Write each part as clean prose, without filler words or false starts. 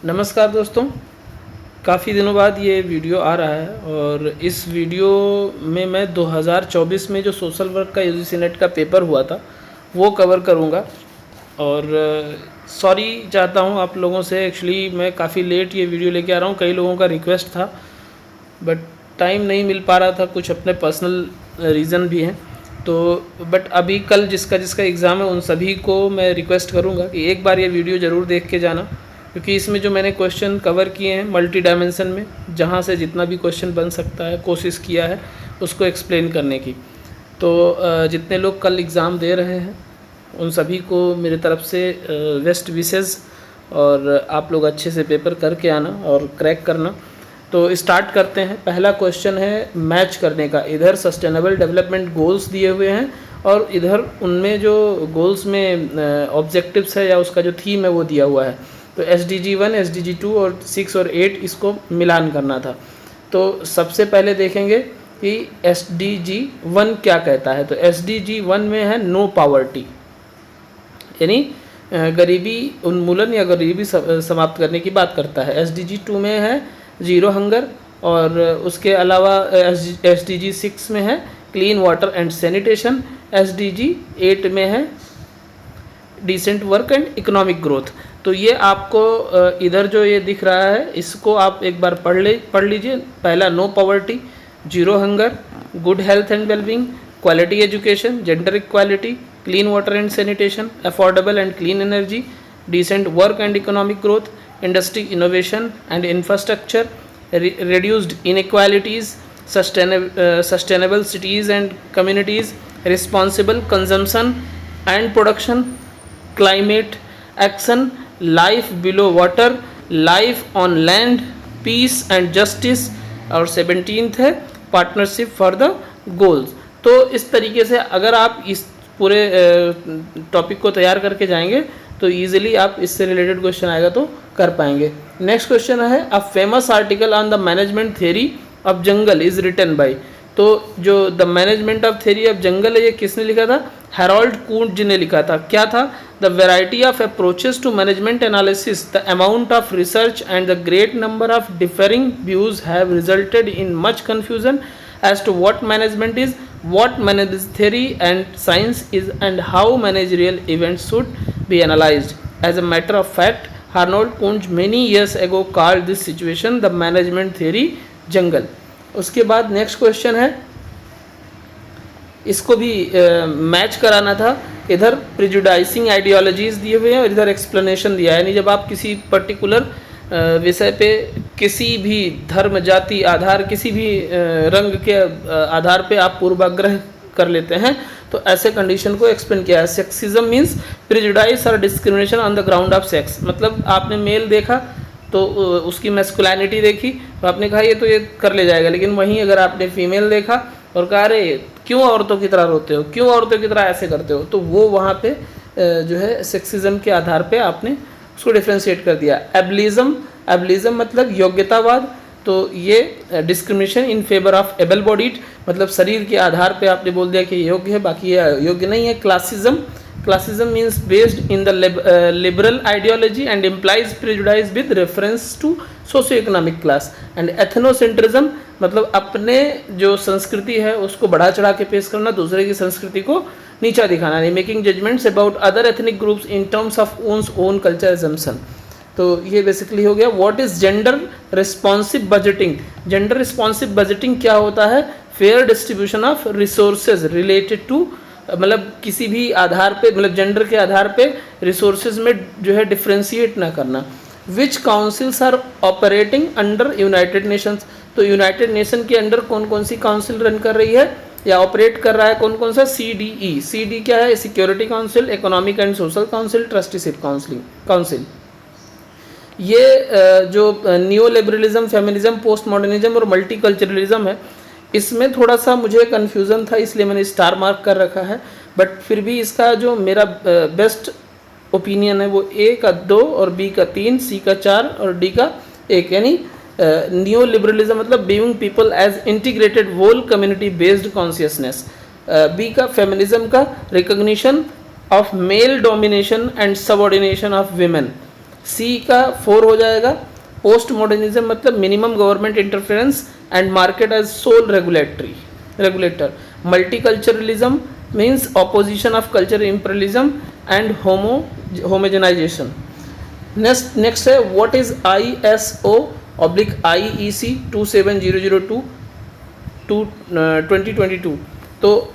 नमस्कार दोस्तों, काफ़ी दिनों बाद ये वीडियो आ रहा है और इस वीडियो में मैं 2024 में जो सोशल वर्क का यूजीसी नेट का पेपर हुआ था वो कवर करूँगा। और सॉरी चाहता हूँ आप लोगों से, एक्चुअली मैं काफ़ी लेट ये वीडियो लेके आ रहा हूँ। कई लोगों का रिक्वेस्ट था बट टाइम नहीं मिल पा रहा था, कुछ अपने पर्सनल रीज़न भी हैं। तो बट अभी कल जिसका जिसका एग्ज़ाम है उन सभी को मैं रिक्वेस्ट करूँगा कि एक बार ये वीडियो ज़रूर देख के जाना, क्योंकि इसमें जो मैंने क्वेश्चन कवर किए हैं मल्टी डायमेंशन में, जहाँ से जितना भी क्वेश्चन बन सकता है कोशिश किया है उसको एक्सप्लेन करने की। तो जितने लोग कल एग्ज़ाम दे रहे हैं उन सभी को मेरे तरफ से बेस्ट विशेज़, और आप लोग अच्छे से पेपर करके आना और क्रैक करना। तो स्टार्ट करते हैं। पहला क्वेश्चन है मैच करने का। इधर सस्टेनेबल डेवलपमेंट गोल्स दिए हुए हैं और इधर उनमें जो गोल्स में ऑब्जेक्टिव्स है या उसका जो थीम है वो दिया हुआ है। तो SDG 1, SDG 2 और 6 और 8 इसको मिलान करना था। तो सबसे पहले देखेंगे कि SDG 1 क्या कहता है। तो SDG 1 में है नो पावर्टी, यानी गरीबी उन्मूलन या गरीबी समाप्त करने की बात करता है। SDG 2 में है जीरो हंगर, और उसके अलावा SDG 6 में है clean water and sanitation. SDG 8 में है decent work and economic growth. तो ये आपको इधर जो ये दिख रहा है इसको आप एक बार पढ़ लीजिए। पहला no poverty, zero hunger, good health and wellbeing, quality education, gender equality, clean water and sanitation, affordable and clean energy, decent work and economic growth, industry innovation and infrastructure, reduced inequalities, sustainable cities and communities, responsible consumption and production, climate action, life below water, life on land, peace and justice, और 17th है partnership for the goals. तो इस तरीके से अगर आप इस पूरे टॉपिक को तैयार करके जाएंगे तो ईजिली आप इससे रिलेटेड क्वेश्चन आएगा तो कर पाएंगे। नेक्स्ट क्वेश्चन है a famous article on the management theory of jungle is written by. तो जो the management of theory of jungle है ये किसने लिखा था? हैरोल्ड कुंज ने लिखा था। क्या था? The variety of approaches to management analysis, the amount of research and the great number of differing views have resulted in much confusion as to what management is, what management theory and science is, and how managerial events should be analyzed. As a matter of fact, Arnold Kunz many years ago called this situation the management theory jungle. उसके बाद next question है, इसको भी match कराना था। इधर प्रिजुडाइसिंग ideologies दिए हुए हैं और इधर एक्सप्लेनेशन दिया है। यानी जब आप किसी पर्टिकुलर विषय पे किसी भी धर्म, जाति, आधार, किसी भी रंग के आधार पे आप पूर्वाग्रह कर लेते हैं तो ऐसे कंडीशन को एक्सप्लेन किया है। सेक्सिज्म मीन्स प्रिजुडाइस और discrimination on the ground of sex. मतलब आपने मेल देखा तो उसकी मैस्कुलिनिटी देखी तो आपने कहा ये तो ये कर ले जाएगा, लेकिन वहीं अगर आपने फीमेल देखा और कहा अरे क्यों औरतों की तरह रोते हो, क्यों औरतों की तरह ऐसे करते हो, तो वो वहाँ पे जो है सेक्सिज्म के आधार पे आपने उसको डिफ्रेंशिएट कर दिया। एबलिज्म मतलब योग्यतावाद, तो ये discrimination in favour of able bodied, मतलब शरीर के आधार पे आपने बोल दिया कि ये योग्य है बाकी ये योग्य नहीं है। Classism means based in the liberal ideology and implies prejudice with reference to socio economic class. And ethnocentrism मतलब अपने जो संस्कृति है उसको बढ़ा चढ़ा के पेश करना, दूसरे की संस्कृति को नीचा दिखाना नहीं। Making judgments about other ethnic groups in terms of one's own culture assumption. तो ये बेसिकली हो गया। What is gender responsive budgeting? Gender responsive budgeting क्या होता है? Fair distribution of resources related to, मतलब किसी भी आधार पे, मतलब जेंडर के आधार पे रिसोर्सेज में जो है डिफ्रेंशिएट ना करना। Which councils are operating under United Nations? तो यूनाइटेड नेशन के अंडर कौन कौन सी काउंसिल रन कर रही है या ऑपरेट कर रहा है? कौन कौन सा? CDE। CD क्या है? Security council, economic and social council, trusteeship council. ये जो new liberalism, feminism, post modernism और मल्टीकल्चरलिज्म है, इसमें थोड़ा सा मुझे कन्फ्यूज़न था इसलिए मैंने स्टार मार्क कर रखा है। बट फिर भी इसका जो मेरा बेस्ट ओपिनियन है वो A का 2 और B का 3, C का 4 और D का 1। यानी न्यू लिबरलिज्म मतलब being people as integrated whole community based consciousness. B का फेमिनिज्म का recognition of male domination and subordination of women. C का 4 हो जाएगा। पोस्ट मॉडर्निज्म मतलब minimum government interference and market as sole regulator. Multiculturalism means opposition of culture imperialism and homogenisation. Next है what is ISO/IEC 27002 2022। तो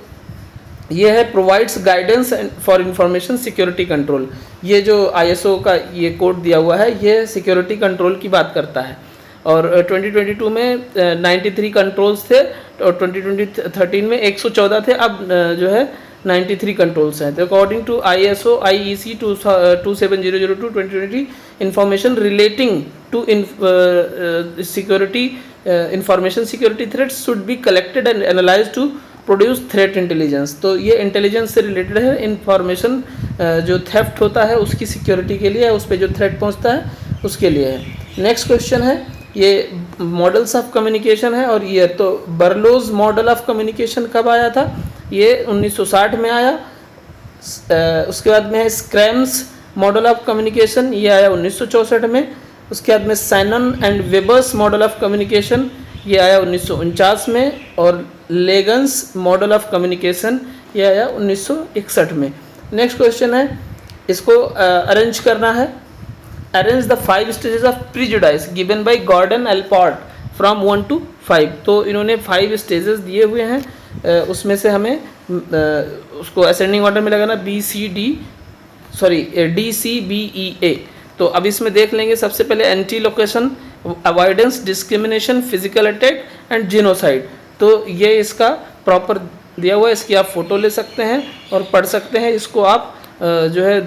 ये है provides guidance for information security control. ये जो ISO का ये कोड दिया हुआ है ये सिक्योरिटी कंट्रोल की बात करता है। और 2022 में 93 कंट्रोल्स थे और 2013 में 114 थे, अब जो है 93 कंट्रोल्स हैं। तो according to ISO/IEC 27002 2020 information relating to security information security threats should be collected and analyse to produce threat intelligence. तो ये इंटेलिजेंस से रिलेटेड है। इंफॉर्मेशन जो थेफ्ट होता है उसकी सिक्योरिटी के लिए है, उस पर जो थ्रेट पहुंचता है उसके लिए है। नेक्स्ट क्वेश्चन है ये मॉडल्स ऑफ कम्युनिकेशन है और ये तो बर्लोज मॉडल ऑफ कम्युनिकेशन कब आया था? ये 1960 में आया। उसके बाद में है स्क्रैम्स मॉडल ऑफ कम्युनिकेशन, ये आया 1964 में। उसके बाद में Sanon and Weber's model of communication, ये आया 1949 में। और लेगन्स मॉडल ऑफ कम्युनिकेशन ये आया 1961 में। नेक्स्ट क्वेश्चन है, इसको अरेंज करना है। Arrange the 5 stages of prejudice given by Gordon Allport from 1 to 5। तो इन्होंने 5 स्टेजेस दिए हुए हैं, उसमें से हमें उसको असेंडिंग ऑर्डर में लगाना DCBEA। तो अब इसमें देख लेंगे। सबसे पहले anti location, avoidance, discrimination, physical attack and genocide. तो ये इसका प्रॉपर दिया हुआ है, इसकी आप फोटो ले सकते हैं और पढ़ सकते हैं। इसको आप जो है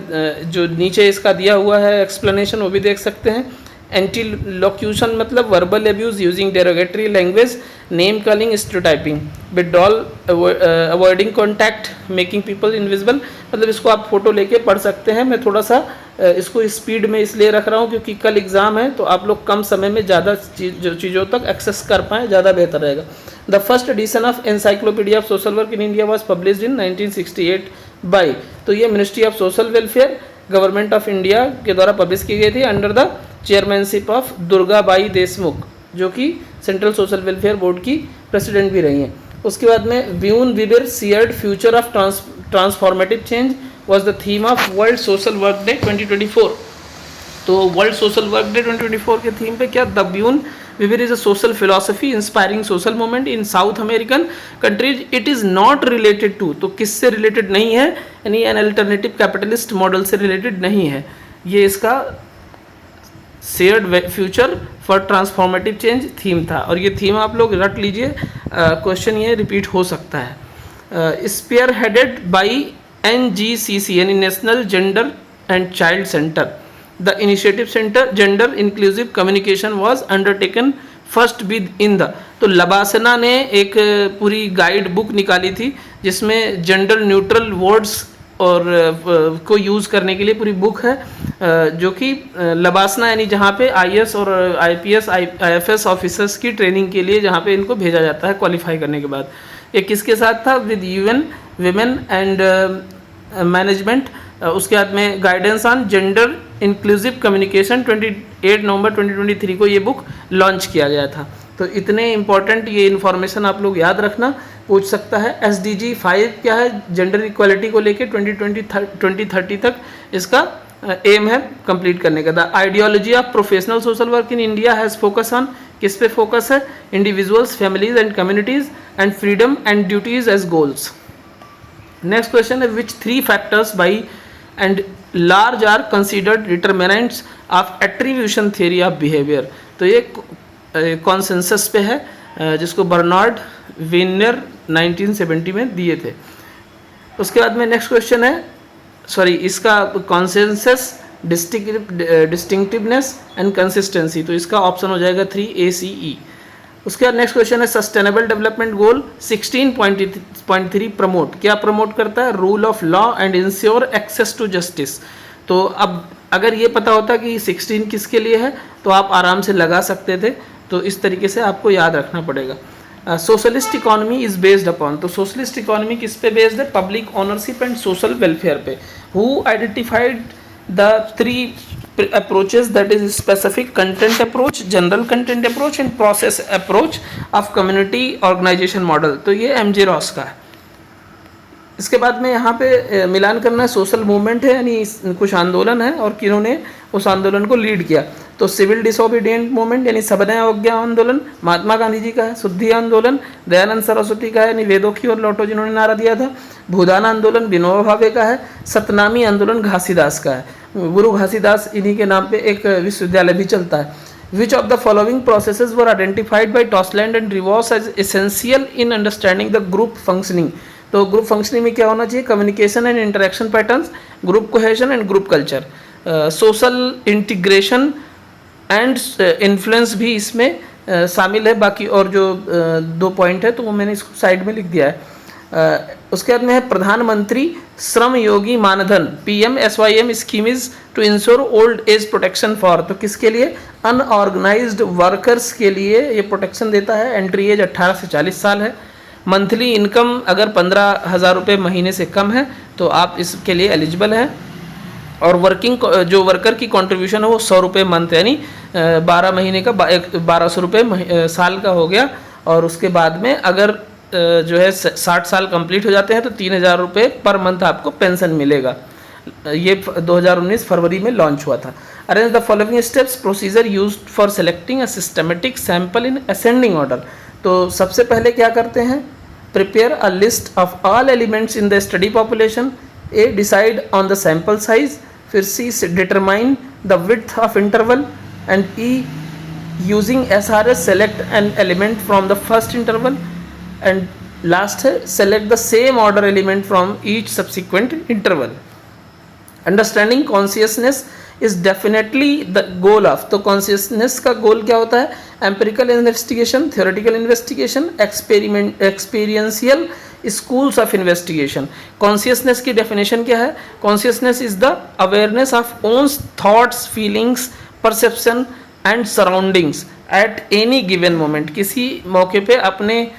जो नीचे इसका दिया हुआ है एक्सप्लेनेशन वो भी देख सकते हैं। एंटी लोक्यूशन मतलब verbal abuse using derogatory language, name calling, stereotyping, withdrawal, avoiding contact, making people invisible. मतलब इसको आप फोटो लेके पढ़ सकते हैं। मैं थोड़ा सा इसको स्पीड में इसलिए रख रहा हूँ क्योंकि कल एग्ज़ाम है, तो आप लोग कम समय में ज़्यादा चीज़ों तक एक्सेस कर पाएँ, ज़्यादा बेहतर रहेगा। The first edition of encyclopedia of social work in India was published in 1968 by. तो ये ministry of social welfare government of India के द्वारा पब्लिश की गई थी under the chairmanship of Durgabai Deshmukh, जो कि सेंट्रल सोशल वेलफेयर बोर्ड की प्रेसिडेंट भी रही हैं। उसके बाद में Buen Vivir shared future of transformative change was the theme of world social work day 2024। तो वर्ल्ड सोशल वर्क डे 2024 के थीम पे क्या, the Buen Vivir is a social philosophy inspiring social movement in South American countries. It is not related to, तो किससे related नहीं है, यानी an alternative capitalist model से रिलेटेड नहीं है। ये इसका shared future for transformative change theme था। और ये थीम आप लोग रट लीजिए, क्वेश्चन ये रिपीट हो सकता है। स्पेयर हेडेड बाई NGCC यानी national gender and child centre, the initiative centre gender inclusive communication was undertaken first with in the. तो लबासना ने एक पूरी गाइड बुक निकाली थी जिसमें जेंडर न्यूट्रल वर्ड्स और को यूज़ करने के लिए पूरी बुक है, जो कि लबासना यानी जहाँ पे IAS और IPS IFS ऑफिसर्स की ट्रेनिंग के लिए जहाँ पे इनको भेजा जाता है क्वालिफाई करने के बाद। ये किसके साथ था, with UN women and management. उसके बाद में guidance on gender inclusive communication 28 नवंबर 2023 को ये बुक लॉन्च किया गया था। तो इतने इंपॉर्टेंट ये इन्फॉर्मेशन आप लोग याद रखना, पूछ सकता है। SDG 5 क्या है, जेंडर इक्वालिटी को लेके 2030 तक इसका एम है कंप्लीट करने का। The ideology of professional social work in India has focus on, किस पे फोकस है, individuals, families and communities and freedom and duties as goals. Next question है, which 3 factors by and large are considered determinants of attribution theory of behaviour. तो ये consensus पे है, जिसको Bernard winner 1970 में दिए थे। उसके बाद में नेक्स्ट क्वेश्चन है, इसका कॉन्सेंसस, डिस्टिंक्टिवनेस एंड कंसिस्टेंसी। तो इसका ऑप्शन हो जाएगा 3ACE। उसके बाद नेक्स्ट क्वेश्चन है, सस्टेनेबल डेवलपमेंट गोल 16.3 प्रमोट, क्या प्रमोट करता है, rule of law and ensure access to justice. तो अब अगर ये पता होता कि 16 किसके लिए है तो आप आराम से लगा सकते थे। तो इस तरीके से आपको याद रखना पड़ेगा। Socialist economy is based upon, तो सोशलिस्ट इकोनॉमी किस पे बेस्ड है, public ownership and social welfare पे। Who identified the 3 approaches, that is specific content approach, general content approach and process approach of community organization model। तो ये MJ Ross का है। इसके बाद में यहाँ पे मिलान करना है, सोशल मूवमेंट है यानी कुछ आंदोलन है और किन्होंने उस आंदोलन को लीड किया। तो सिविल डिसोबीडियंट मूवमेंट यानी सविनय अवज्ञा आंदोलन महात्मा गांधी जी का है। शुद्धि आंदोलन दयानंद सरस्वती का है यानी वेदों की ओर लौटो जिन्होंने नारा दिया था। भूदान आंदोलन विनोबा भावे का है। सतनामी आंदोलन घासीदास का है। गुरु घासीदास इन्हीं के नाम पे एक विश्वविद्यालय भी चलता है। Which of the following processes were identified by Toseland and Rivas as essential in understanding the group functioning. तो ग्रुप फंक्शनिंग में क्या होना चाहिए? Communication and interaction patterns, group cohesion and group culture, social integration and influence भी इसमें शामिल है। बाकी और जो 2 पॉइंट है तो वो मैंने इसको साइड में लिख दिया है। उसके बाद में है प्रधानमंत्री Shram Yogi Maandhan, PMSYM scheme is to ensure old age protection for. तो किसके लिए? अनऑर्गेनाइज्ड वर्कर्स के लिए ये प्रोटेक्शन देता है। एंट्री एज 18 से 40 साल है। मंथली इनकम अगर 15,000 रुपये महीने से कम है तो आप इसके लिए एलिजिबल हैं। और वर्किंग जो वर्कर की कंट्रीब्यूशन है वो 100 रुपये मंथ यानी 12 महीने का 1200 रुपये साल का हो गया। और उसके बाद में अगर जो है 60 साल कंप्लीट हो जाते हैं तो 3,000 रुपये पर मंथ आपको पेंशन मिलेगा। ये 2019 फरवरी में लॉन्च हुआ था। Arrange the following steps procedure used for selecting a systematic sample in ascending order. तो सबसे पहले क्या करते हैं? Prepare a list of all elements in the study population. A decide on the sample size. फिर C determine the width of interval. And E using SRS select an element from the first interval. And last है select the same order element from each subsequent interval. Understanding consciousness is definitely the goal of. तो consciousness का goal क्या होता है? Empirical investigation, theoretical investigation, experiential schools of investigation. Consciousness की definition क्या है? Consciousness is the awareness of one's thoughts, feelings, perception and surroundings at any given moment. किसी मौके पे अपने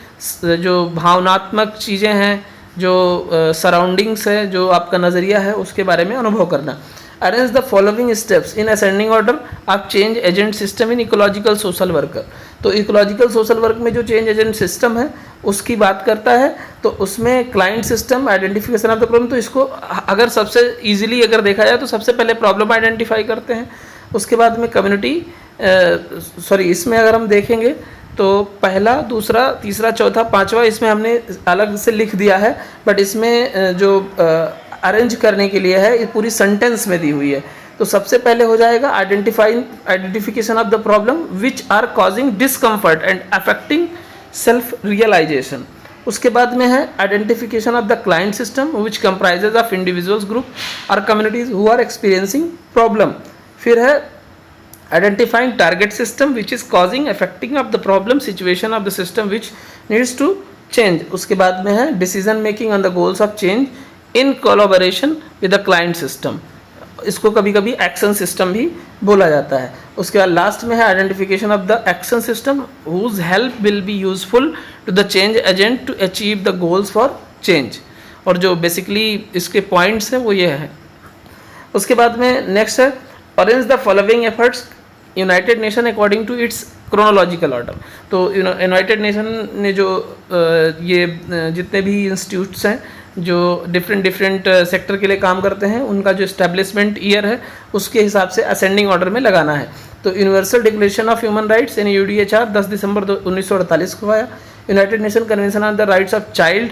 जो भावनात्मक चीज़ें हैं, जो सराउंडिंग्स है, जो आपका नज़रिया है, उसके बारे में अनुभव करना। Arrange the following steps in ascending order of change agent system in ecological social worker. तो इकोलॉजिकल सोशल वर्क में जो चेंज एजेंट सिस्टम है उसकी बात करता है। तो उसमें client system, identification of the problem. तो इसको अगर सबसे ईजिली अगर देखा जाए तो सबसे पहले प्रॉब्लम आइडेंटिफाई करते हैं। उसके बाद में कम्युनिटी इसमें अगर हम देखेंगे तो पहला, दूसरा, तीसरा, चौथा, पांचवा इसमें हमने अलग से लिख दिया है। बट इसमें जो अरेंज करने के लिए है ये पूरी सेंटेंस में दी हुई है। तो सबसे पहले हो जाएगा identification of the problem which are causing discomfort and affecting self realisation. उसके बाद में है identification of the client system which comprises of individuals, group और communities who are experiencing problem. फिर है identifying target system which is causing affecting of the problem situation of the system which needs to change. उसके बाद में है decision making on the goals of change in collaboration with the client system. इसको कभी कभी action system भी बोला जाता है। उसके बाद लास्ट में है identification of the action system whose help will be useful to the change agent to achieve the goals for change. और जो बेसिकली इसके पॉइंट्स हैं वो ये है। उसके बाद में नेक्स्ट है arrange the following efforts United Nation according to its chronological order. तो यूनाइटेड नेशन ने जो ये जितने भी इंस्टीट्यूट्स हैं जो डिफरेंट सेक्टर के लिए काम करते हैं उनका जो इस्टेब्लिशमेंट ईयर है उसके हिसाब से असेंडिंग ऑर्डर में लगाना है। तो universal declaration of human rights यानी UDHR 10 दिसंबर 1948 को आया। United nation convention on the rights of child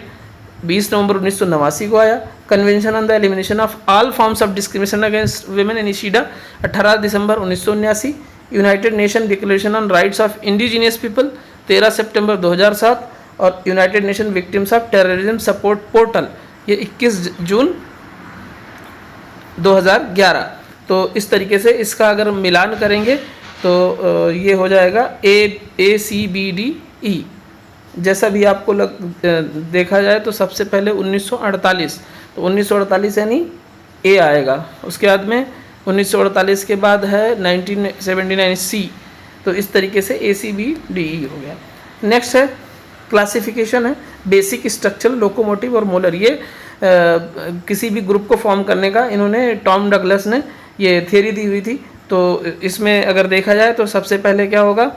20 नवंबर 1989 को आया। Convention on the elimination of all forms of discrimination against women यानी CEDAW 18 December 1979। United nation declaration on rights of indigenous people 13 सितंबर 2007। और United nation victims of terrorism support portal ये 21 जून 2011। तो इस तरीके से इसका अगर मिलान करेंगे तो ये हो जाएगा ACBDE। जैसा भी आपको देखा जाए तो सबसे पहले 1948, तो 1948 यानी A आएगा। उसके बाद में 1948 के बाद है 1979 C। तो इस तरीके से ACBDE हो गया। नेक्स्ट है क्लासिफिकेशन है बेसिक स्ट्रक्चर, लोकोमोटिव और मोलर। ये किसी भी ग्रुप को फॉर्म करने का इन्होंने टॉम डगलस ने ये थ्योरी दी हुई थी। तो इसमें अगर देखा जाए तो सबसे पहले क्या होगा,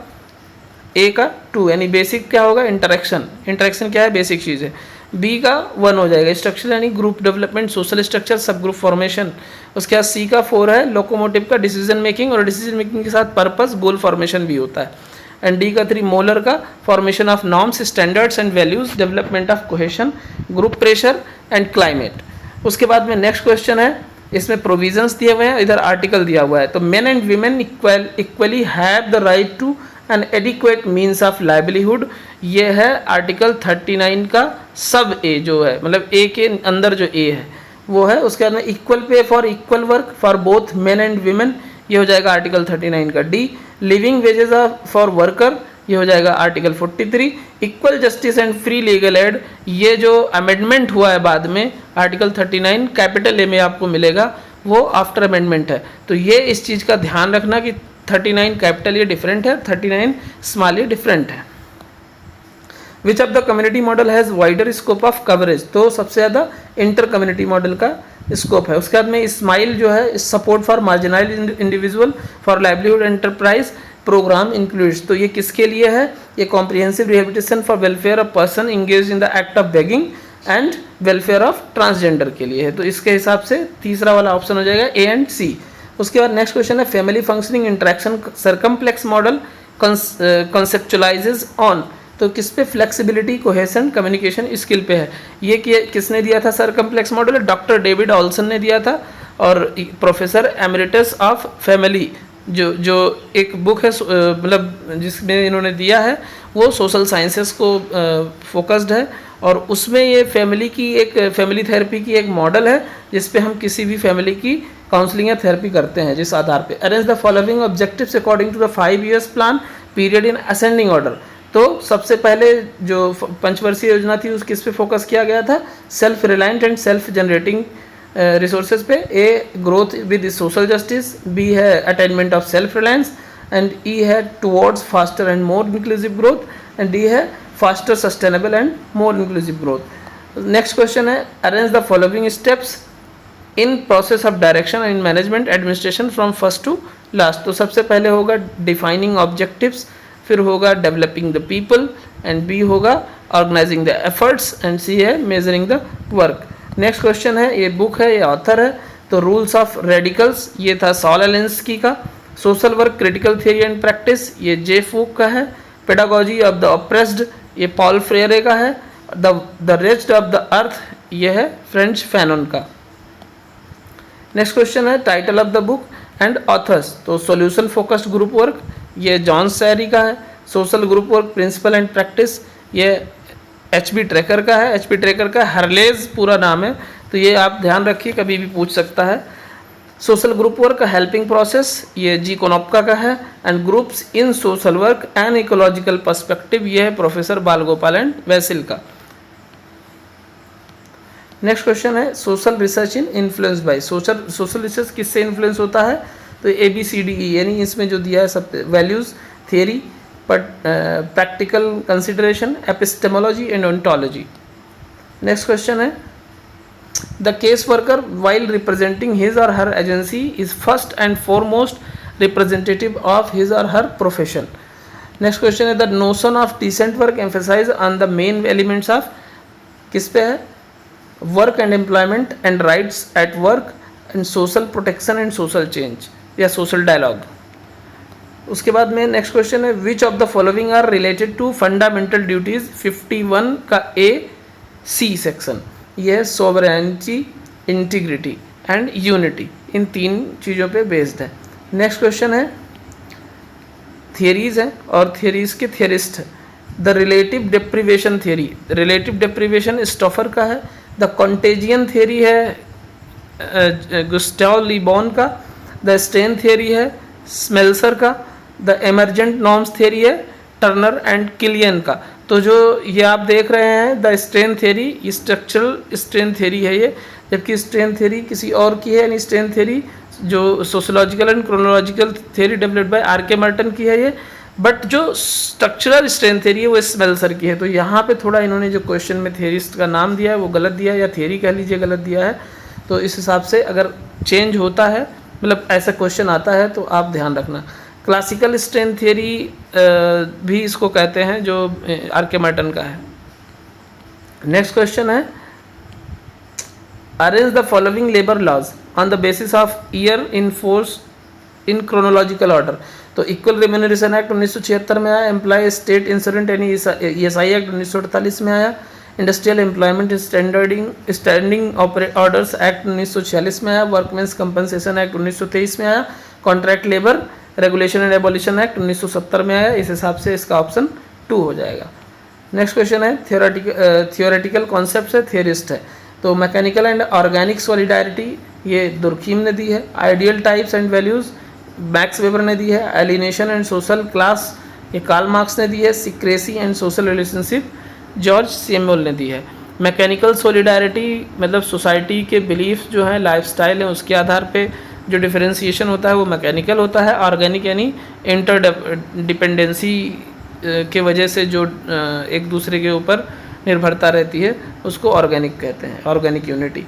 ए का 2 यानी बेसिक क्या होगा, इंटरेक्शन। इंटरेक्शन क्या है, बेसिक चीज़ है। बी का 1 हो जाएगा, स्ट्रक्चर यानी ग्रुप डेवलपमेंट, सोशल स्ट्रक्चर, सब ग्रुप फॉर्मेशन। उसके बाद सी का 4 है लोकोमोटिव का डिसीजन मेकिंग, और डिसीजन मेकिंग के साथ पर्पस गोल फॉर्मेशन भी होता है। एंड डी का 3 मोलर का formation of norms, standards and values, development of cohesion, group pressure and climate. उसके बाद में नेक्स्ट क्वेश्चन है, इसमें प्रोविजंस दिए हुए हैं, इधर आर्टिकल दिया हुआ है। तो men and women equally have the right to an adequate means of livelihood. ये है आर्टिकल 39 का सब ए जो है, मतलब ए के अंदर जो ए है वो है। उसके बाद में equal pay for equal work for both men and women, ये हो जाएगा आर्टिकल 39 का। D living wages for worker, ये हो जाएगा article 43। Equal justice and free legal aid, ये जो अमेंडमेंट हुआ है बाद में आर्टिकल 39 कैपिटल ए में आपको मिलेगा, वो आफ्टर अमेंडमेंट है। तो ये इस चीज़ का ध्यान रखना कि 39 कैपिटल ये डिफरेंट है, 39 स्मॉल ये डिफरेंट है। Which of the community model has wider scope of coverage, तो सबसे ज़्यादा इंटर कम्युनिटी मॉडल का स्कोप है। उसके बाद में स्माइल जो है support for marginalised individual for livelihood enterprise program includes, तो ये किसके लिए है, ये comprehensive rehabilitation for welfare of person engage in the act of begging and welfare of transgender के लिए है। तो इसके हिसाब से तीसरा वाला ऑप्शन हो जाएगा ए एंड सी। उसके बाद नेक्स्ट क्वेश्चन है family functioning interaction circumplex model conceptualises on, तो किस पे, फ्लेक्सिबिलिटी, कोहेशन, कम्युनिकेशन स्किल पे है। ये किसने दिया था सरकमप्लेक्स मॉडल, डॉक्टर डेविड ऑल्सन ने दिया था, और प्रोफेसर एमरिटस ऑफ फैमिली जो एक बुक है मतलब जिसमें इन्होंने दिया है वो सोशल साइंसेस को फोकस्ड है, और उसमें ये फैमिली की एक फैमिली थेरेपी की एक मॉडल है जिस पे हम किसी भी फैमिली की काउंसलिंग या थेरेपी करते हैं जिस आधार पे। Arrange the following objectives according to the 5 years plan period in ascending order, तो सबसे पहले जो पंचवर्षीय योजना थी उस किस पे फोकस किया गया था, self reliant and self generating resources पे। A growth with social justice, B है attainment of self reliance, and E है towards faster and more inclusive growth, and D है faster sustainable and more inclusive growth. Next question है arrange the following steps in process of direction and management administration from first to last, तो सबसे पहले होगा defining objectives, फिर होगा developing the people, and B होगा organising the efforts, and सी है measuring the work. Next question है, ये बुक है, ये ऑथर है, तो रूल्स ऑफ रेडिकल्स, ये था सॉल एलेंस्की का। Social work critical theory and practice, ये जे फूक का है। पेडागोजी ऑफ द ऑप्रेस्ड, ये पॉल फ्रेरे का है। The rest of the earth, ये है फ्रेंच फैनन का। नेक्स्ट क्वेश्चन है title of the book and authors, तो सॉल्यूशन फोकस्ड ग्रुप वर्क, ये जॉन सैरी का है। Social group work principle and practice, ये एचबी ट्रेकर का है। एचबी ट्रेकर का हर्लेज पूरा नाम है, तो ये आप ध्यान रखिए, कभी भी पूछ सकता है। Social group work helping process, ये जी कोनोप्का का है। And groups in social work and ecological perspective, ये है प्रोफेसर बालगोपाल एंड वैसिल का। नेक्स्ट क्वेश्चन है social research in influence by, social research किससे इन्फ्लुएंस होता है, तो ABCDE यानी इसमें जो दिया है सब, values, theory, practical consideration, epistemology and ontology. Next question है the case worker while representing his और her agency is first and foremost representative of his और हर प्रोफेशन। नेक्स्ट क्वेश्चन है the notion of decent work emphasise on the main elements of, किस पे है, work and employment and rights at work and social protection and social change या social dialogue. उसके बाद में next question है which of the following are related to fundamental duties, 51 का AC section, ये है सोवरेनिटी, इंटीग्रिटी एंड यूनिटी, इन 3 चीज़ों पे बेस्ड है। नेक्स्ट क्वेश्चन है थियरीज है और थियरीज के थियरिस्ट है। The relative deprivation theory, relative deprivation Stouffer का है। द कॉन्टेजियन थियरी है गुस्टाव ली बॉन का। द स्ट्रेन थियरी है स्मेल्सर का। द एमरजेंट नॉर्म्स थियरी है टर्नर एंड किलियन का। तो जो ये आप देख रहे हैं the strain theory, structural strain theory है ये, जबकि स्ट्रेन थियरी किसी और की है, यानी स्ट्रेन थियरी जो sociological and chronological theory developed by R.K. Marton की है ये, बट जो स्ट्रक्चरल स्ट्रेन थियरी है वो स्मेल्सर की है। तो यहाँ पे थोड़ा इन्होंने जो क्वेश्चन में थियरिस्ट का नाम दिया है वो गलत दिया है, या थियरी कह लीजिए गलत दिया है। तो इस हिसाब से अगर चेंज होता है मतलब ऐसा क्वेश्चन आता है तो आप ध्यान रखना। क्लासिकल स्ट्रेन थियरी भी इसको कहते हैं, जो आर्किमेटन का है। नेक्स्ट क्वेश्चन है, arrange the following labour laws on the basis of year in force in chronological order. तो इक्वल रिम्यूनरेशन एक्ट 1976 में आया, एम्प्लॉय स्टेट इंश्योरेंस यानी ESI एक्ट 1948 में आया, industrial employment standing orders act 1946 में आया, वर्कमेंस कंपनसेशन एक्ट 1923 में आया, contract labour regulation and abolition act 1970 में आया। इस हिसाब से इसका ऑप्शन 2 हो जाएगा। नेक्स्ट क्वेश्चन है, थियोरेटिकल कॉन्सेप्ट है, थियरिस्ट है। तो मैकेनिकल एंड ऑर्गेनिक सॉलिडारिटी ये दुर्खीम ने दी है, ideal types and values max weber ने दी है, एलिनेशन एंड सोशल क्लास ये कार्ल मार्क्स ने दी है, secrecy and social relationship George Samuel ने दी है। मैकेनिकल सॉलिडारिटी मतलब सोसाइटी के बिलीफ जो हैं, लाइफस्टाइल है, उसके आधार पे जो डिफरेंशिएशन होता है वो मैकेनिकल होता है। ऑर्गेनिक यानी इंटर डिपेंडेंसी के वजह से जो एक दूसरे के ऊपर निर्भरता रहती है उसको ऑर्गेनिक कहते हैं, organic unity.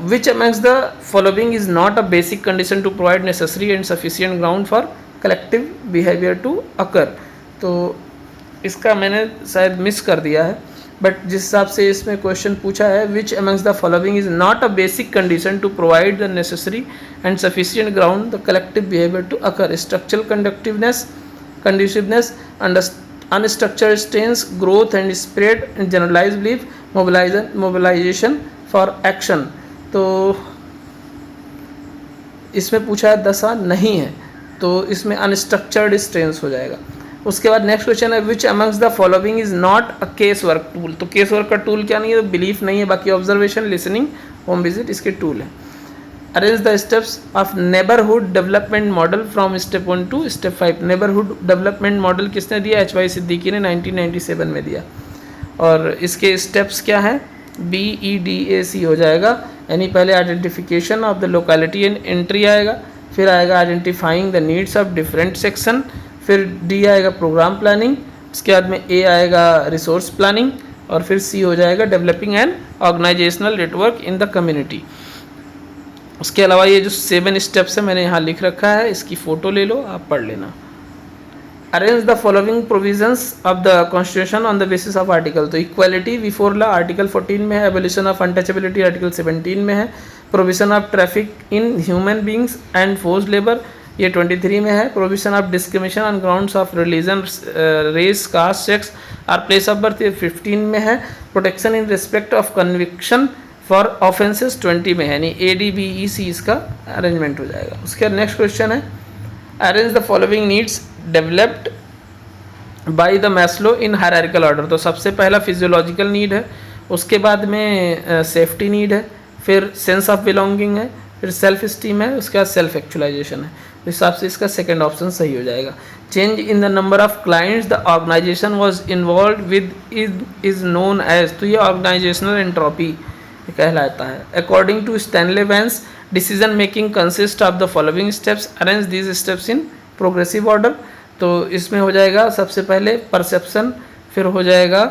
Which amongst the following is not a basic condition to provide necessary and sufficient ground for collective behaviour to occur. तो इसका मैंने शायद मिस कर दिया है, बट जिस हिसाब से इसमें क्वेश्चन पूछा है, which amongst the following is not a basic condition to provide the necessary and sufficient ground the collective behaviour to occur, structural conduciveness, unstructured strains, growth and spread, generalized belief, mobilization for action। तो इसमें पूछा है दशा नहीं है, तो इसमें unstructured strains हो जाएगा। उसके बाद नेक्स्ट क्वेश्चन है, which amongst the following is not a case work tool. तो केस वर्क का टूल क्या नहीं है, तो बिलीफ नहीं है, बाकी ऑब्जर्वेशन, लिसनिंग, होम विजिट इसके टूल है। Arrange the steps of neighbourhood development model from step 1 to step 5। Neighbourhood development model किसने दिया, HY सिद्दीकी ने 1997 में दिया। और इसके स्टेप्स क्या हैं, BEDAC हो जाएगा, यानी पहले identification of the locality and entry आएगा, फिर आएगा identifying the needs of different section, फिर D आएगा प्रोग्राम प्लानिंग, उसके बाद में A आएगा रिसोर्स प्लानिंग, और फिर C हो जाएगा developing an organisational network in the community. उसके अलावा ये जो 7 स्टेप्स है मैंने यहाँ लिख रखा है, इसकी फ़ोटो ले लो, आप पढ़ लेना। Arrange the following provisions of the constitution on the basis of article. तो इक्वालिटी बिफोर लॉ आर्टिकल 14 में है, एबोलिशन ऑफ अनटचेबिलिटी आर्टिकल 17 में है, provision of traffic in human beings and force labour ये 23 में है, provision of discrimination on grounds of religion, race, caste, sex और place of birth ये 15 में है, protection in respect of conviction for offences 20 में है, यानी ADBEC इसका अरेंजमेंट हो जाएगा। उसके नेक्स्ट क्वेश्चन है, arrange the following needs developed by the Maslow in hierarchical order. तो सबसे पहला फिजियोलॉजिकल नीड है, उसके बाद में सेफ्टी नीड है, फिर सेंस ऑफ बिलोंगिंग है, फिर सेल्फ स्टीम है, उसके बाद सेल्फ एक्चुअलाइजेशन है। इस हिसाब से इसका सेकंड ऑप्शन सही हो जाएगा। Change in the number of clients the organisation was involve with is known as. तो ये ऑर्गेनाइजेशनल एंट्रोपी कहलाता है। According to Stanley Vance decision making consist of the following steps, arrange these steps in progressive order. तो इसमें हो जाएगा सबसे पहले परसेप्शन, फिर हो जाएगा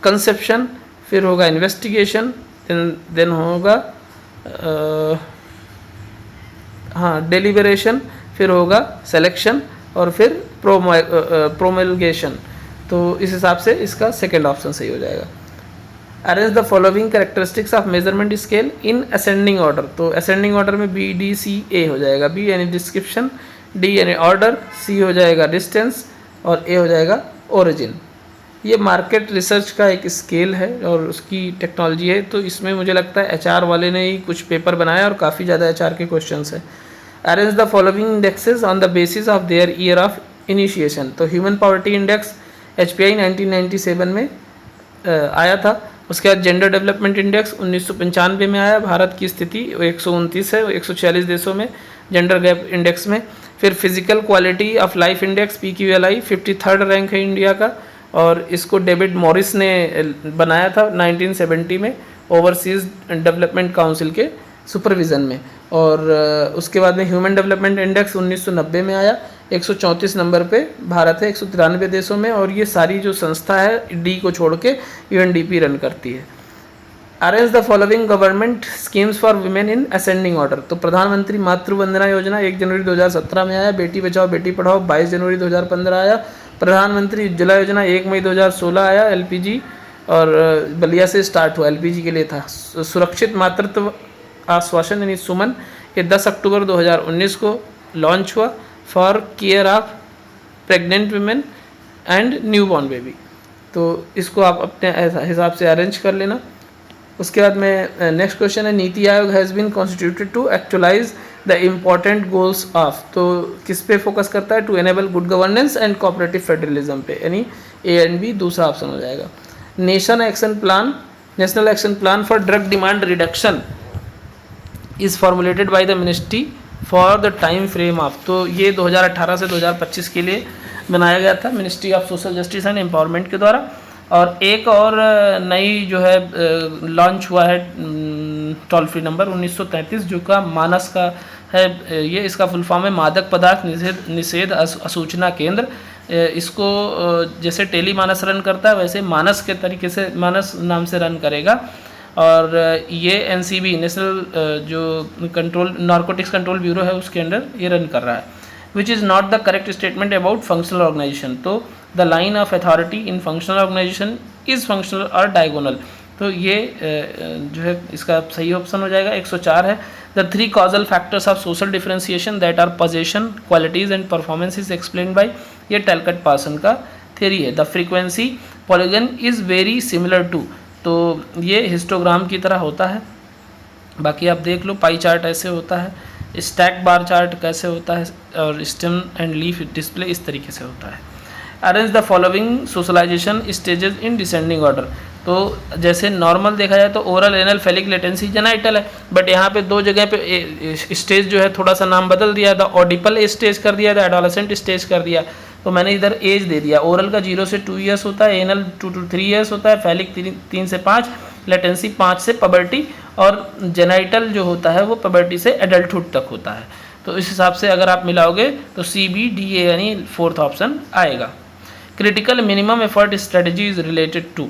कंसेप्शन, फिर होगा इन्वेस्टिगेशन, देन होगा डेलिबरेशन, फिर होगा सेलेक्शन और फिर प्रोमलगेशन। तो इस हिसाब से इसका सेकेंड ऑप्शन सही हो जाएगा। Arrange the following characteristics of measurement scale in ascending order. तो असेंडिंग ऑर्डर में BDCA हो जाएगा, B यानी डिस्क्रिप्शन, D यानी ऑर्डर, C हो जाएगा डिस्टेंस और A हो जाएगा ओरिजिन। ये मार्केट रिसर्च का एक स्केल है और उसकी टेक्नोलॉजी है। तो इसमें मुझे लगता है HR वाले ने ही कुछ पेपर बनाया और काफ़ी ज़्यादा HR के क्वेश्चंस है। Arrange the following indexes on the basis of their year of initiation. तो ह्यूमन पॉवर्टी इंडेक्स HPI 1997 में आया था। उसके बाद जेंडर डेवलपमेंट इंडेक्स 1995 में आया। भारत की स्थिति 129 है 146 देशों में जेंडर गैप इंडेक्स में। फिर physical quality of life index PQLI 53rd rank है इंडिया का, और इसको डेविड मॉरिस ने बनाया था 1970 में ओवरसीज डेवलपमेंट काउंसिल के सुपरविज़न में। और उसके बाद में ह्यूमन डेवलपमेंट इंडेक्स 1990 में आया, 134 नंबर पे भारत है 193 देशों में, और ये सारी जो संस्था है D को छोड़ के UNDP रन करती है। Arrange the following government schemes for women in ascending order. तो प्रधानमंत्री मातृ वंदना योजना 1 जनवरी 2017 में आया, बेटी बचाओ बेटी पढ़ाओ 22 जनवरी 2015 आया, प्रधानमंत्री उज्ज्वला योजना 1 मई 2016 आया, एलपीजी और बलिया से स्टार्ट हुआ, एलपीजी के लिए था। सुरक्षित मातृत्व आश्वासन यानी सुमन ये 10 अक्टूबर 2019 को लॉन्च हुआ for care of pregnant women and new born baby. तो इसको आप अपने हिसाब से अरेंज कर लेना। उसके बाद में नेक्स्ट क्वेश्चन है, NITI Aayog has been constituted to actualise the important goals of. तो किस पे फोकस करता है? To enable good governance and cooperative federalism पे, यानी ए एंड बी दूसरा ऑप्शन हो जाएगा। National action plan for drug demand reduction is formulated by the ministry for the time frame of. तो ये 2018 से 2025 के लिए बनाया गया था ministry of social justice and empowerment के द्वारा। और एक और नई जो है लॉन्च हुआ है टोल फ्री नंबर 1933 जो का मानस का है, ये इसका फुल फॉर्म है मादक पदार्थ निषेध असूचना केंद्र। इसको जैसे टेली मानस रन करता है वैसे मानस के तरीके से मानस नाम से रन करेगा। और ये एनसीबी नेशनल जो कंट्रोल नारकोटिक्स कंट्रोल ब्यूरो है उसके अंडर ये रन कर रहा है। Which is not the correct statement about functional organisation. तो the line of authority in functional organisation is functional और डायगोनल। तो ये जो है इसका सही ऑप्शन हो जाएगा। 104 है, the 3 causal factors of social differentiation that are position qualities and performance is explain by, ये टैलकट पार्सन का थ्योरी है। The frequency polygon is very similar to, तो ये हिस्टोग्राम की तरह होता है। बाकी आप देख लो, पाई चार्ट ऐसे होता है, स्टैक बार चार्ट कैसे होता है, और स्टेम एंड लीफ डिस्प्ले इस तरीके से होता है। Arrange the following socialisation stages in descending order. तो जैसे नॉर्मल देखा जाए तो oral anal phallic latency genital है, बट यहाँ पे 2 जगह पे स्टेज जो है थोड़ा सा नाम बदल दिया, द ऑडिपल स्टेज कर दिया, द एडोलेसेंट स्टेज कर दिया। तो मैंने इधर एज दे दिया, ओरल का 0 से 2 ईयर्स होता है, एनल 2 to 3 ईयर्स होता है, फेलिक 3 से 5, लेटेंसी 5 से पबर्टी, और जेनाइटल जो होता है वो पबर्टी से एडल्टहुड तक होता है। तो इस हिसाब से अगर आप मिलाओगे तो CBDA यानी 4th ऑप्शन आएगा। Critical minimum effort strategy is related to,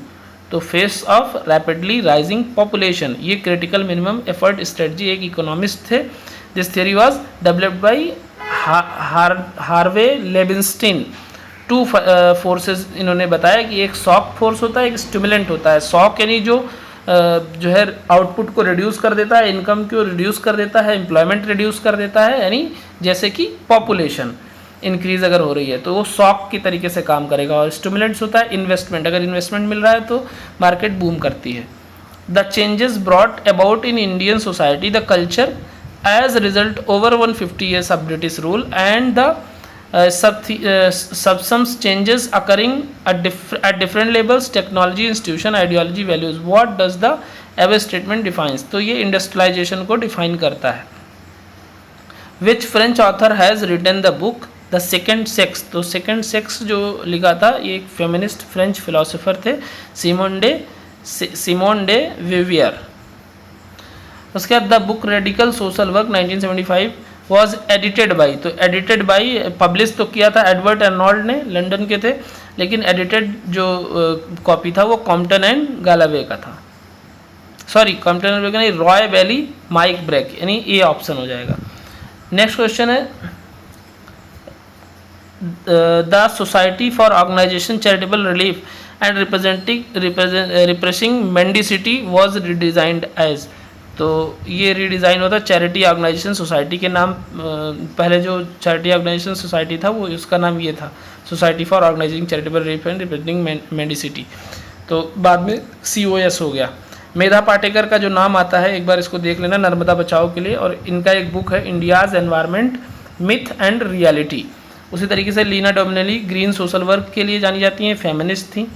तो face of rapidly rising population, ये क्रिटिकल मिनिमम एफर्ट स्ट्रेटजी एक इकोनॉमिस्ट थे। This theory was developed by Harvey Leibenstein. 2 forces इन्होंने बताया कि एक शॉक फोर्स होता है, एक स्टिमुलेंट होता है। शॉक यानी जो है आउटपुट को रिड्यूस कर देता है, इनकम को रिड्यूस कर देता है, एम्प्लॉयमेंट रिड्यूस कर देता है, यानी जैसे कि पॉपुलेशन इंक्रीज अगर हो रही है तो वो शॉक की तरीके से काम करेगा। और स्टिमुलेंट्स होता है इन्वेस्टमेंट, अगर इन्वेस्टमेंट मिल रहा है तो मार्केट बूम करती है। The changes brought about in Indian society the culture as result over 150 years of British rule and the substance changes occurring at different levels, technology, institution, ideology, values. What does the above statement defines? तो ये industrialisation को define करता है। Which French author has written the book the second sex? तो second sex जो लिखा था ये एक फेमिनिस्ट फ्रेंच फिलोसोफर थे, सिमोन डे विवियर। उसके बाद the book radical social work 1975 was edited by, तो एडिटेड बाई पब्लिश तो किया था एडवर्ड अर्नोल्ड ने, लंदन के थे, लेकिन एडिटेड जो कॉपी था वो कॉम्पटन एंड गालावे का था। सॉरी, कॉम्पटन एंड नहीं, रॉय बैली माइक ब्रेक, यानी ये ऑप्शन हो जाएगा। नेक्स्ट क्वेश्चन है the society for organisation charitable relief and repressing mendicity was redesigned as, तो ये रीडिज़ाइन होता है चैरिटी ऑर्गेनाइजेशन सोसाइटी के नाम। पहले जो चैरिटी ऑर्गेनाइजेशन सोसाइटी था वो उसका नाम ये था, society for organising charitable relief and representing mendicity, तो बाद में COS हो गया। मेधा पाटेकर का जो नाम आता है एक बार इसको देख लेना, नर्मदा बचाओ के लिए, और इनका एक बुक है India's environment myth and reality. उसी तरीके से लीना डोमिनेली ग्रीन सोशल वर्क के लिए जानी जाती हैं, फेमिनिस्ट थी,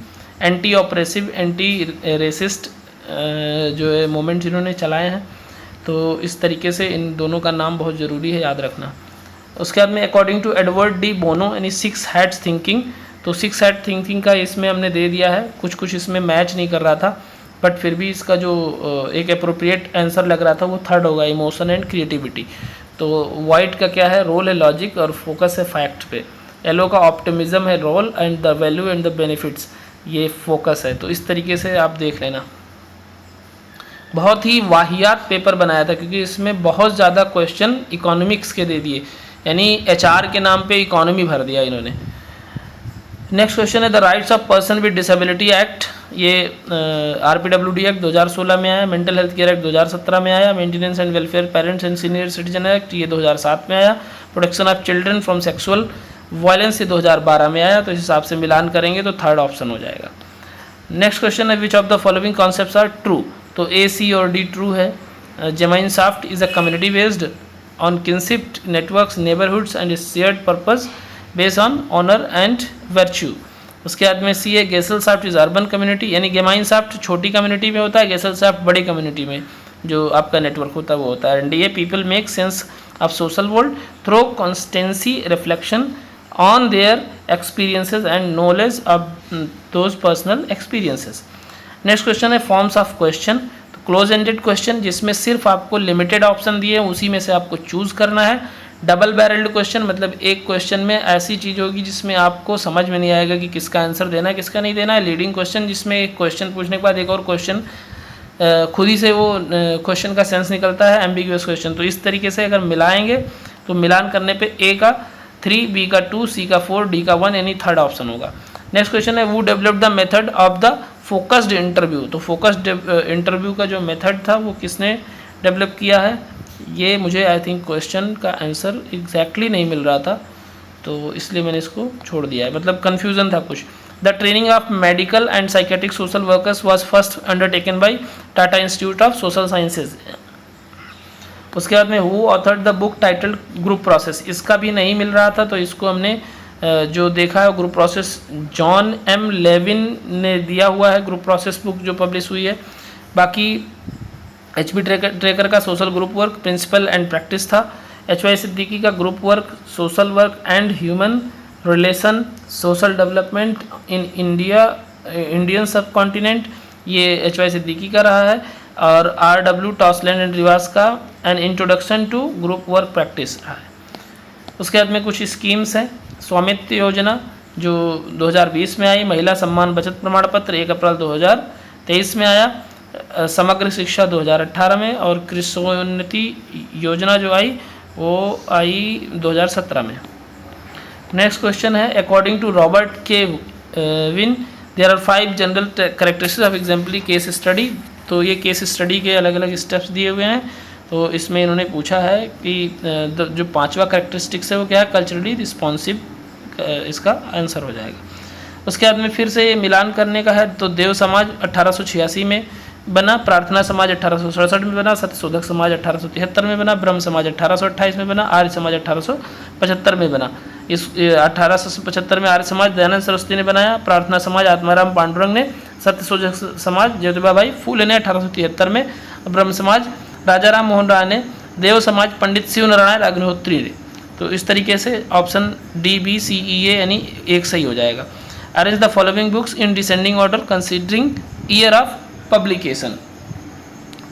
एंटी ऑपरेसिव एंटी रेसिस्ट जो है मोमेंट्स इन्होंने चलाए हैं। तो इस तरीके से इन दोनों का नाम बहुत ज़रूरी है याद रखना। उसके बाद में according to Edward de Bono यानी 6 हैट्स थिंकिंग, तो 6 हैट थिंकिंग का इसमें हमने दे दिया है, कुछ इसमें मैच नहीं कर रहा था, बट फिर भी इसका जो एक अप्रोप्रिएट आंसर लग रहा था वो 3rd होगा, इमोशन एंड क्रिएटिविटी। तो वाइट का क्या है, रोल है लॉजिक और फोकस है फैक्ट पे। येलो का ऑप्टिमिज्म है role and the value and the benefits, ये फोकस है। तो इस तरीके से आप देख लेना। बहुत ही वाहियात पेपर बनाया था, क्योंकि इसमें बहुत ज़्यादा क्वेश्चन इकोनॉमिक्स के दे दिए, यानी एचआर के नाम पे इकोनॉमी भर दिया इन्होंने। नेक्स्ट क्वेश्चन है the rights of person with disability act, ये RPWD एक्ट 2016 में आया। मेंटल हेल्थ केयर एक्ट 2017 में आया। Maintenance and welfare parents and senior citizen act ये 2007 में आया। Protection of children from sexual violence ये 2012 में आया। तो इस हिसाब से मिलान करेंगे तो थर्ड ऑप्शन हो जाएगा। नेक्स्ट क्वेश्चन है which of the following concepts are true, तो A, C और D ट्रू है। Gemeinschaft is a community based on kinship networks neighbourhoods and shared purpose based on honour and virtue. उसके बाद में C है gesellschaft is urban community, यानी गेमाइन soft छोटी community में होता है, गेसल सॉफ्ट बड़ी कम्युनिटी में जो आपका नेटवर्क होता है वो होता है। एंड D है people make sense of social world through constituency reflection on their experiences and knowledge of those personal experiences. Next question है फॉर्म्स ऑफ क्वेश्चन, तो क्लोज एंडेड क्वेश्चन जिसमें सिर्फ आपको लिमिटेड ऑप्शन दिए हैं उसी में से आपको चूज करना है। डबल बैरल्ड क्वेश्चन मतलब एक क्वेश्चन में ऐसी चीज़ होगी जिसमें आपको समझ में नहीं आएगा कि किसका आंसर देना है किसका नहीं देना है। लीडिंग क्वेश्चन जिसमें एक क्वेश्चन पूछने के बाद एक और क्वेश्चन खुद ही से वो क्वेश्चन का सेंस निकलता है। एम्बिगुअस क्वेश्चन, तो इस तरीके से अगर मिलाएंगे तो मिलान करने पे A का 3, B का 2, C का 4, D का 1 यानी थर्ड ऑप्शन होगा। नेक्स्ट क्वेश्चन है वो develop the method of the focused interview, तो फोकस्ड इंटरव्यू का जो मेथड था वो किसने डेवलप किया है। ये मुझे आई थिंक क्वेश्चन का आंसर एग्जैक्टली नहीं मिल रहा था तो इसलिए मैंने इसको छोड़ दिया है, मतलब कन्फ्यूज़न था कुछ। The training of medical and psychiatric social workers was first undertaken by Tata institute of social sciences. उसके बाद में who authored the book titled group process, इसका भी नहीं मिल रहा था तो इसको हमने जो देखा है group process John M Lewin ने दिया हुआ है, ग्रुप प्रोसेस बुक जो पब्लिश हुई है। बाकी HP ट्रेकर का social group work principle and practice था। HY सिद्दीकी का group work social work and human relation social development in Indian subcontinent, ये HY सिद्दीकी का रहा है। और RW टॉसलैंड एंड रिवास का an introduction to group work practice रहा है। उसके बाद में कुछ स्कीम्स हैं। स्वामित्व योजना जो 2020 में आई, महिला सम्मान बचत प्रमाण पत्र 1 अप्रैल 2023 में आया, समग्र शिक्षा 2018 में, और कृषोन्नति योजना जो आई वो आई 2017 में। नेक्स्ट क्वेश्चन है according to Robert K Yin there are 5 general characteristics of exemplary case study, तो ये केस स्टडी के अलग अलग स्टेप्स दिए हुए हैं। तो इसमें इन्होंने पूछा है कि जो 5वां कैरेक्टरिस्टिक्स है वो क्या है, कल्चरली रिस्पॉन्सिव, इसका आंसर हो जाएगा। उसके बाद में फिर से ये मिलान करने का है, तो देव समाज 1886 में बना, प्रार्थना समाज 1867 में बना, सत्यशोधक समाज 1873 में बना, ब्रह्म समाज 1828 में बना, आर्य समाज 1875 में बना। इस 1875 में आर्य समाज दयानंद सरस्वती ने बनाया, प्रार्थना समाज आत्माराम पांडुरंग ने, सत्यशोधक समाज ज्योतिबा भाई फूले ने 1873 में, ब्रह्म समाज राजा राम मोहन राय ने, देव समाज पंडित शिव नारायण अग्निहोत्री ने। तो इस तरीके से option D, B, C, E, A यानी एक सही हो जाएगा। Arrange the following books in descending order considering year of publication,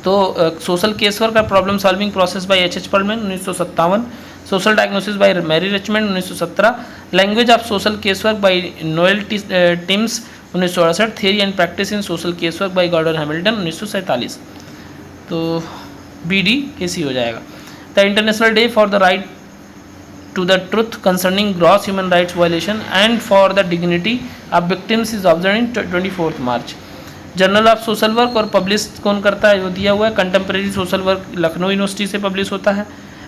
तो सोशल केस वर्क और problem solving process by H. Perlman 1957, social diagnosis by Mary Richmond 1917, language of social case work by Noel Timms 1968, theory and practice in social case work by Gordon Hamilton 1947। तो BD KC हो जाएगा। The international day for the right to the truth concerning gross human rights violation and for the dignity of victims is observed in 24th March। Journal of social work और publish कौन करता है वो दिया हुआ है, contemporary social work Lucknow university से publish होता है।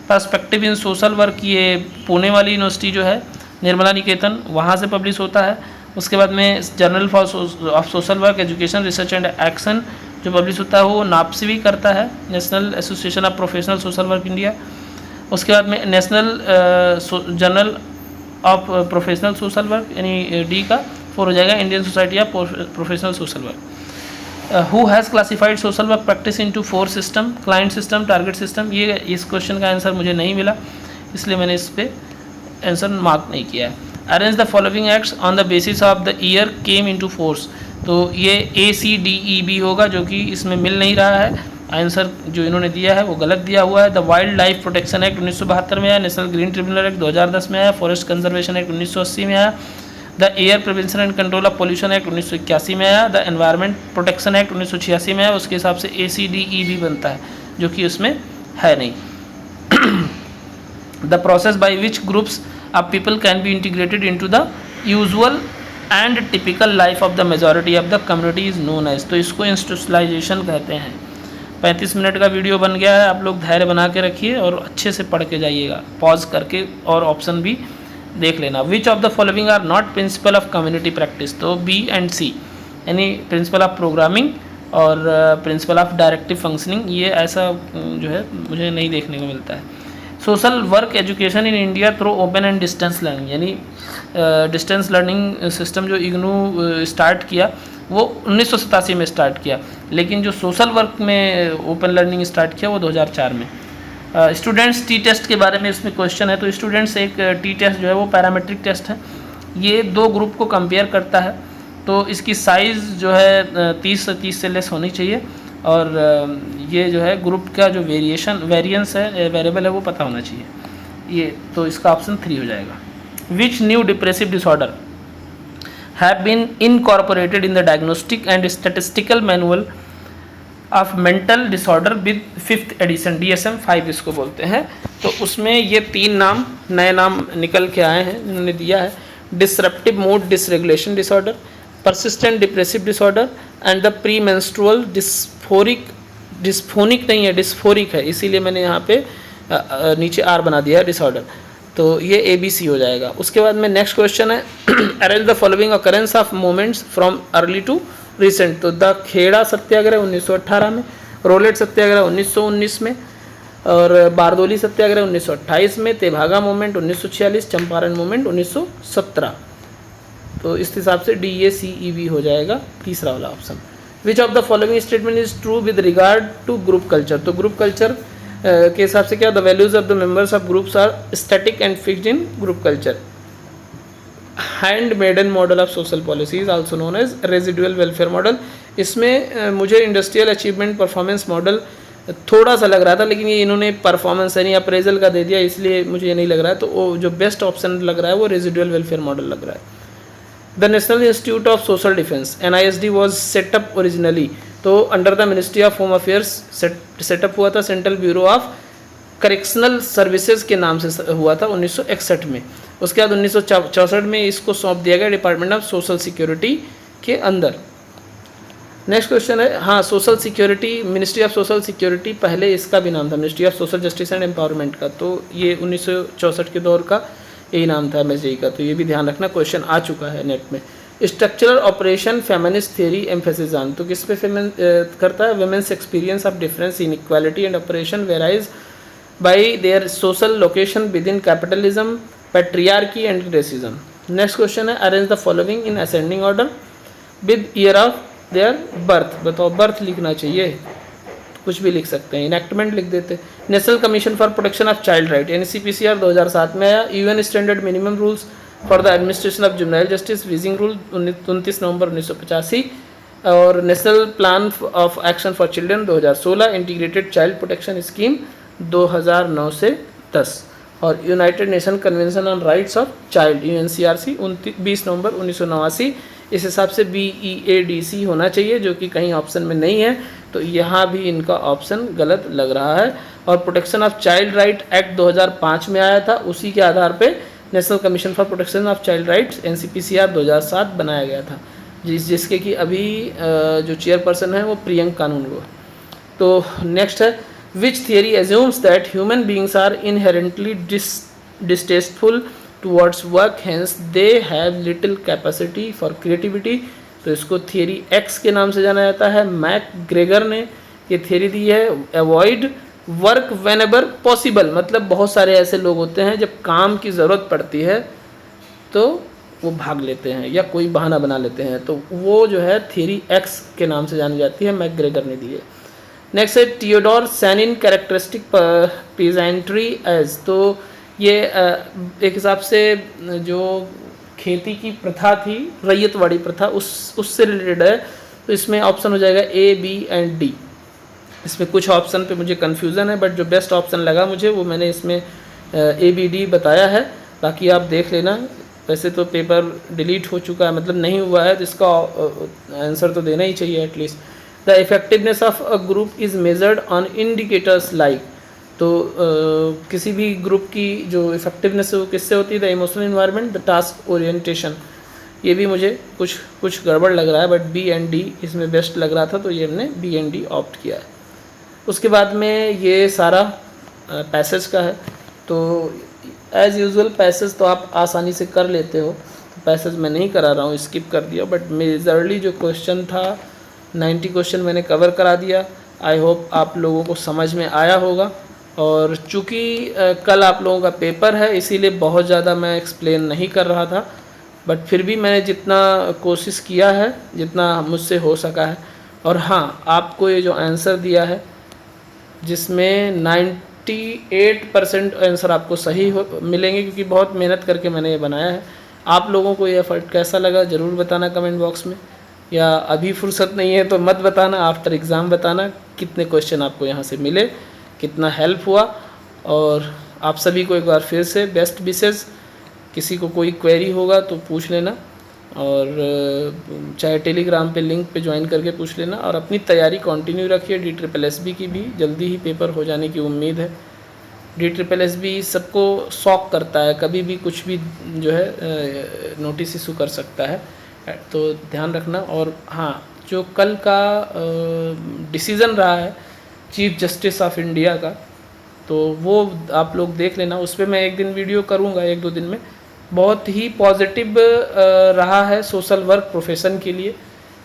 पर्सपेक्टिव इन सोशल वर्क ये पुणे वाली यूनिवर्सिटी जो है निर्मला निकेतन वहाँ से पब्लिश होता है। उसके बाद में journal for of social work education research and action जो पब्लिश होता है वो नाप्सी करता है, national association of professional social work India. उसके बाद में national journal of professional social work यानी D का 4 हो जाएगा, Indian society of professional social work. Who has classified social work practice into 4 system, client system, target system. ये इस question का आंसर मुझे नहीं मिला इसलिए मैंने इस पर आंसर मार्क नहीं किया है। Arrange the following acts on the basis of the year came into force, तो ये A, C, D, E, B होगा जो कि इसमें मिल नहीं रहा है। आंसर जो इन्होंने दिया है वो गलत दिया हुआ है। The wild life protection act 1972 में आया, नेशनल ग्रीन ट्रिब्यूनल एक्ट 2010 में आया, फॉरेस्ट कंजर्वेशन एक्ट 1980 में आया, the air prevention and control of pollution act 1981 में आया, द एनवायरनमेंट प्रोटेक्शन एक्ट 1986 में आया, उसके हिसाब से ACDE भी बनता है जो कि उसमें है नहीं। The process by which groups of people can be integrated into the usual and typical life of the majority of the community is known as, तो इसको इंस्टीट्यूशनलाइजेशन कहते हैं। 35 मिनट का वीडियो बन गया है, आप लोग धैर्य बना के रखिए और अच्छे से पढ़ के जाइएगा, पॉज करके, और ऑप्शन भी देख लेना। Which of the following are not principle of community practice, तो B एंड C, यानी प्रिंसिपल ऑफ प्रोग्रामिंग और प्रिंसिपल ऑफ डायरेक्टिव फंक्शनिंग, ये ऐसा जो है मुझे नहीं देखने को मिलता है। Social work education in India through open and distance learning, यानी डिस्टेंस लर्निंग सिस्टम जो इग्नू स्टार्ट किया वो 1987 में स्टार्ट किया, लेकिन जो सोशल वर्क में ओपन लर्निंग स्टार्ट किया वो 2004 में। स्टूडेंट्स टी टेस्ट के बारे में इसमें क्वेश्चन है, तो स्टूडेंट्स एक टी टेस्ट जो है वो पैरामेट्रिक टेस्ट है, ये दो ग्रुप को कंपेयर करता है, तो इसकी साइज़ जो है 30 से लेस होनी चाहिए, और ये जो है ग्रुप का जो वेरिएंस है, वेरिएबल है, वो पता होना चाहिए, ये तो इसका ऑप्शन 3 हो जाएगा। Which new depressive disorder have been incorporated in the diagnostic and statistical manual of mental disorder with 5th edition, DSM-5 इसको बोलते हैं। तो उसमें ये 3 नाम, नए नाम निकल के आए हैं जिन्होंने दिया है, disruptive mood dysregulation disorder, persistent depressive disorder and the premenstrual डिस्फोनिक नहीं है, डिस्फोरिक है, इसीलिए मैंने यहाँ पे नीचे R बना दिया है डिसऑर्डर, तो ये ABC हो जाएगा। उसके बाद में नेक्स्ट क्वेश्चन है arrange the following occurrence of moments from early to recent, तो द खेड़ा सत्याग्रह 1918 में, रोलेट सत्याग्रह 1919 में, और बारदोली सत्याग्रह 1928 में, तेभागा मूवमेंट 1946, चंपारण मूवमेंट 1917, तो इस हिसाब से DACEB हो जाएगा तीसरा वाला option. Which of the following statement is true with regard to group culture, तो ग्रुप कल्चर के हिसाब से क्या, the values of the members of groups are static and fixed in group culture. Handmaiden model of social policies also known as residual welfare model, इसमें मुझे industrial achievement performance model थोड़ा सा लग रहा था, लेकिन ये इन्होंने परफॉर्मेंस यानी अप्रेजल का दे दिया, इसलिए मुझे ये नहीं लग रहा है, तो वो जो बेस्ट ऑप्शन लग रहा है वो रेजिडुअल वेलफेयर मॉडल लग रहा है। The national institute of social defence NISD was set up originally, तो under the ministry of home affairs set up हुआ था, central bureau of correctional services के नाम से हुआ था 1961 में। उसके बाद 1964 में इसको सौंप दिया गया डिपार्टमेंट ऑफ सोशल सिक्योरिटी के अंदर। नेक्स्ट क्वेश्चन है, हाँ social security, ministry of social security पहले इसका भी नाम था ministry of social justice and empowerment का, तो ये 1964 के दौर का यही नाम था MSDE का, तो ये भी ध्यान रखना, क्वेश्चन आ चुका है नेट में। Structural oppression feminist theory emphasis on, तो किस पे करता है, women's experience of difference in equality and oppression varies by their social location within capitalism, patriarchy and racism. Next question है, arrange the following in ascending order with year of their birth, बताओ birth लिखना चाहिए, कुछ भी लिख सकते हैं, enactment लिख देते। National commission for protection of child right NCPCR 2007 में आया। UN standard minimum rules for the administration of juvenile justice wheezing rule 29 नवंबर 1985, और national plan of action for children 2016, integrated child protection scheme 2009 से 10, और United nation convention on rights of child UNCRC 20 नवंबर 1989। इस हिसाब से BEADC होना चाहिए, जो कि कहीं ऑप्शन में नहीं है, तो यहाँ भी इनका ऑप्शन गलत लग रहा है। और protection of child right act 2005 में आया था, उसी के आधार पे national commission for protection of child rights NCPCR 2007 बनाया गया था, जिसके कि अभी जो चेयरपर्सन है वो प्रियंक कानून वो। तो नेक्स्ट है, which theory assumes that human beings are inherently distasteful towards work, hence they have little capacity for creativity, तो इसको थियरी X के नाम से जाना जाता है। मैकग्रेगर ने ये थियरी दी है। Avoid work when ever possible, मतलब बहुत सारे ऐसे लोग होते हैं जब काम की ज़रूरत पड़ती है तो वो भाग लेते हैं या कोई बहाना बना लेते हैं, तो वो जो है थियरी X के नाम से जानी जाती है, मैकग्रेगर ने दी है। नेक्स्ट है थियोडोर सैनिन कैरेक्टरिस्टिक पीजेंट्री एज, तो ये एक हिसाब से जो खेती की प्रथा थी, रैयतवाड़ी प्रथा, उससे रिलेटेड है, तो इसमें ऑप्शन हो जाएगा A, B एंड D। इसमें कुछ ऑप्शन पे मुझे कन्फ्यूज़न है, बट जो बेस्ट ऑप्शन लगा मुझे वो मैंने इसमें A, B, D बताया है, बाकी आप देख लेना। वैसे तो पेपर डिलीट हो चुका है, मतलब नहीं हुआ है, तो इसका आंसर तो देना ही चाहिए at least. The effectiveness of a group is measured on indicators like, तो किसी भी ग्रुप की जो इफेक्टिवनेस है वो किससे होती है? The emotional environment, the task orientation. ये भी मुझे कुछ गड़बड़ लग रहा है, बट बी एंड डी इसमें बेस्ट लग रहा था, तो ये हमने बी एंड डी ऑप्ट किया है। उसके बाद में ये सारा पैसेज का है, तो एज़ यूजुअल पैसेज तो आप आसानी से कर लेते हो, तो पैसेज मैं नहीं करा रहा हूँ, स्किप कर दिया। बट मेजरली जो क्वेश्चन था 90 क्वेश्चन मैंने कवर करा दिया। आई होप आप लोगों को समझ में आया होगा। और चूँकि कल आप लोगों का पेपर है, इसीलिए बहुत ज़्यादा मैं एक्सप्लेन नहीं कर रहा था, बट फिर भी मैंने जितना कोशिश किया है, जितना मुझसे हो सका है। और हाँ, आपको ये जो आंसर दिया है जिसमें 98% आंसर आपको सही हो मिलेंगे, क्योंकि बहुत मेहनत करके मैंने ये बनाया है। आप लोगों को ये एफर्ट कैसा लगा ज़रूर बताना कमेंट बॉक्स में, या अभी फुर्सत नहीं है तो मत बताना, आफ्टर एग्ज़ाम बताना कितने क्वेश्चन आपको यहाँ से मिले, कितना हेल्प हुआ। और आप सभी को एक बार फिर से बेस्ट विशेज़। किसी को कोई क्वेरी होगा तो पूछ लेना, और चाहे टेलीग्राम पे लिंक पे ज्वाइन करके पूछ लेना, और अपनी तैयारी कंटिन्यू रखिए। DSSB की भी जल्दी ही पेपर हो जाने की उम्मीद है। DSSB सबको शॉक करता है, कभी भी कुछ भी जो है नोटिस इशू कर सकता है, तो ध्यान रखना। और हाँ, जो कल का डिसीज़न रहा है चीफ जस्टिस ऑफ इंडिया का, तो वो आप लोग देख लेना, उस पर मैं एक दिन वीडियो करूँगा, 1-2 दिन में। बहुत ही पॉजिटिव रहा है सोशल वर्क प्रोफेशन के लिए,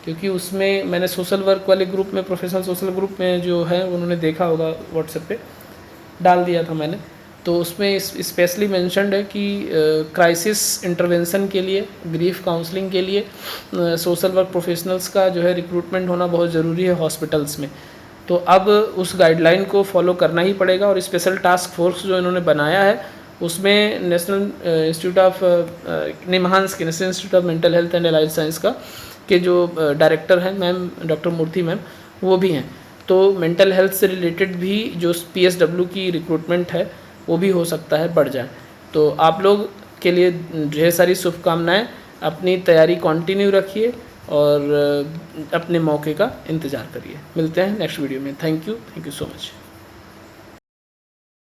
क्योंकि उसमें मैंने सोशल वर्क वाले ग्रुप में, प्रोफेशनल सोशल ग्रुप में जो है उन्होंने देखा होगा, व्हाट्सएप पे डाल दिया था मैंने, तो उसमें स्पेशली मेंशन्ड है कि क्राइसिस इंटरवेंशन के लिए, ग्रीफ काउंसलिंग के लिए सोशल वर्क प्रोफेशनल्स का जो है रिक्रूटमेंट होना बहुत ज़रूरी है हॉस्पिटल्स में। तो अब उस गाइडलाइन को फॉलो करना ही पड़ेगा। और स्पेशल टास्क फोर्स जो इन्होंने बनाया है, उसमें नेशनल इंस्टीट्यूट ऑफ निमहांस के national institute of mental health and allied science का के जो डायरेक्टर हैं मैम, डॉक्टर मूर्ति मैम, वो भी हैं। तो मेंटल हेल्थ से रिलेटेड भी जो PSW की रिक्रूटमेंट है वो भी हो सकता है बढ़ जाए। तो आप लोग के लिए ढेर सारी शुभकामनाएं। अपनी तैयारी कंटिन्यू रखिए और अपने मौके का इंतज़ार करिए। मिलते हैं नेक्स्ट वीडियो में। Thank you so much.